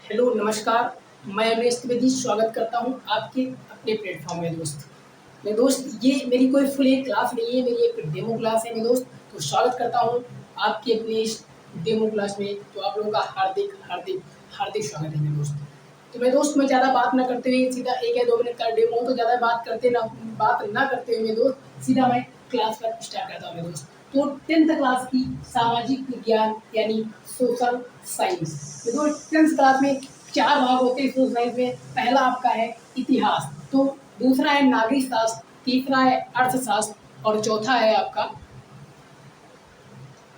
Hello, नमस्कार। मैं रमेश त्रिवेदी स्वागत करता हूँ आपके अपने प्लेटफ़ॉर्म में दोस्त। मेरे दोस्त, ये मेरी कोई फुल एक क्लास नहीं है, मेरी एक डेमो क्लास है मेरे दोस्त। तो स्वागत करता हूँ आपकी अपनी इस डेमो क्लास में। तो आप लोगों का हार्दिक, हार्दिक, हार्दिक स्वागत है मेरे दोस्त। तो मेरे दोस्त, मैं ज़्यादा बात ना करते हुए सीधा 1 या 2 मिनट का डेमो, तो ज़्यादा बात ना करते हुए मेरे दोस्त, सीधा मैं क्लास पर स्टार्ट करता हूँ मेरे दोस्त। तो 10th क्लास की सामाजिक विज्ञान यानी सोशल साइंस। मेरे दोस्त, 10th क्लास में 4 भाग होते हैं सोशल साइंस में। पहला आपका है इतिहास, तो दूसरा है नागरिक शास्त्र, तीसरा है अर्थशास्त्र और चौथा है आपका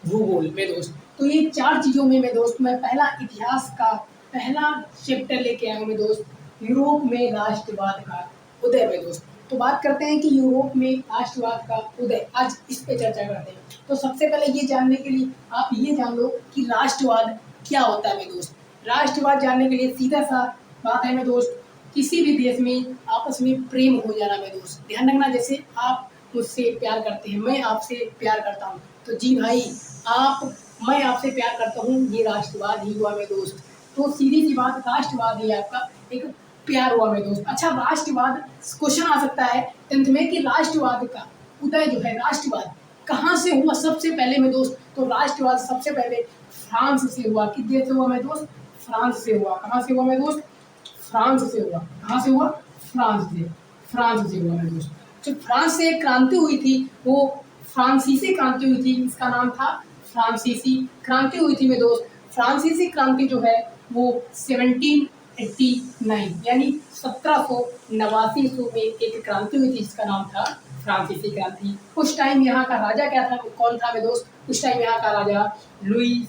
भूगोल मेरे दोस्त। तो ये 4 चीज़ों में मेरे दोस्त, मैं पहला इतिहास का पहला चैप्टर लेके आया हूँ मेरे दोस्त, यूरोप में राष्ट्रवाद का उदय मेरे दोस्त। तो बात करते हैं कि यूरोप में राष्ट्रवाद का उदय, आज इस पे चर्चा करते हैं। तो सबसे पहले ये जानने के लिए आप ये जान लो कि राष्ट्रवाद क्या होता है मेरे दोस्त। राष्ट्रवाद जानने के लिए सीधा-सा बात है मेरे दोस्त, किसी भी देश में आपस में प्रेम हो जाना मेरे दोस्त। ध्यान रखना, जैसे आप मुझसे प्यार करते हैं, मैं आपसे प्यार करता हूँ, तो जी भाई आप मैं आपसे प्यार करता हूँ, ये राष्ट्रवाद ही हुआ मेरे दोस्त। तो सीधी-सी बात, राष्ट्रवाद ही आपका एक प्यार हुआ मेरे दोस्त। अच्छा, राष्ट्रवाद क्वेश्चन आ सकता है 10th में कि राष्ट्रवाद का उदय जो है, राष्ट्रवाद कहाँ से हुआ सबसे पहले मेरे दोस्त। तो राष्ट्रवाद सबसे पहले फ्रांस से हुआ। किस देश से हुआ मेरे दोस्त? फ्रांस से हुआ। कहाँ से हुआ मेरे दोस्त? फ्रांस से हुआ। कहाँ से हुआ? फ्रांस से हुआ मेरे दोस्त। जो फ्रांस से एक क्रांति हुई थी, वो फ्रांसीसी क्रांति हुई थी। इसका नाम था फ्रांसीसी क्रांति हुई थी मेरे दोस्त। फ्रांसीसी क्रांति जो है वो 1789 यानी 1789 ईस्वी में एक क्रांति हुई थी, जिसका नाम था फ्रांसीसी क्रांति। उस टाइम यहाँ का राजा क्या था, कौन था मेरे दोस्त? उस टाइम यहाँ का राजा लुईस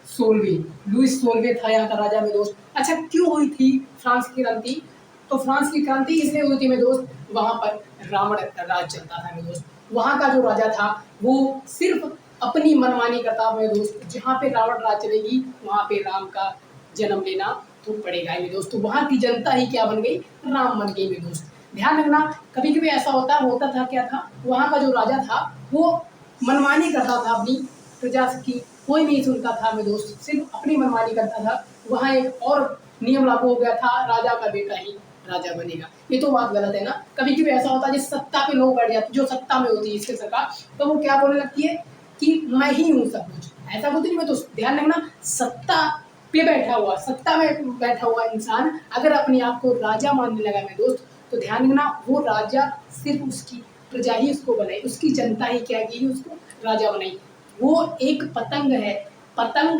सोलवे था यहाँ का राजा मेरे दोस्त। अच्छा, क्यों हुई थी फ्रांस की क्रांति? तो फ्रांस की क्रांति इसलिए हुई थी मेरे दोस्त, वहाँ पर रावण राज चलता था मेरे दोस्त। वहाँ का जो राजा था वो सिर्फ अपनी मनमानी करता मेरे दोस्त। जहाँ पे रावण राज चलेगी वहाँ पे राम का जन्म लेना तो पड़ेगा ही मेरे दोस्त। तो वहाँ की जनता ही क्या बन गई? राम बन गई मेरे दोस्त। ध्यान रखना, कभी-कभी ऐसा होता था, क्या था, वहाँ का जो राजा था वो मनमानी करता था अपनी प्रजा की, कोई नहीं सुनता था मेरे दोस्त, सिर्फ अपनी मनमानी करता था। वहाँ एक और नियम लागू हो गया था, राजा का बेटा ही राजा बनेगा। ये तो बात गलत है ना। कभी-कभी ऐसा होता है, जिस सत्ता पे लोग बैठ जाते, जो सत्ता में होती है इसकी सरकार, तो वो क्या बोलने लगती है कि मैं ही हूँ सब कुछ। ऐसा कुछ नहीं। मैं तो ध्यान रखना, सत्ता में बैठा हुआ इंसान अगर अपने आप को राजा मानने लगा मेरे दोस्त, तो ध्यान रखना, वो राजा सिर्फ उसकी प्रजा ही उसको बनाई, उसकी जनता ही क्या की, उसको राजा बनाई। वो एक पतंग है, पतंग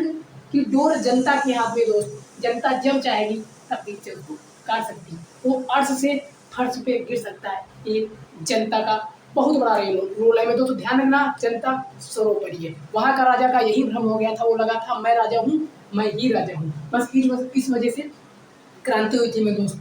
की डोर जनता के हाथ में दोस्त। जनता जब चाहेगी तब बीच से उसको काट सकती है। वो अर्श से फर्श पे गिर सकता है। ये जनता का बहुत बड़ा रोल है। मैं तो ध्यान रखना, जनता सर्वोपरि है। वहाँ का राजा का यही भ्रम हो गया था, वो लगा था मैं राजा हूँ, मैं ही राजा हूँ। बस इस वजह से क्रांति हुई थी मेरे दोस्त।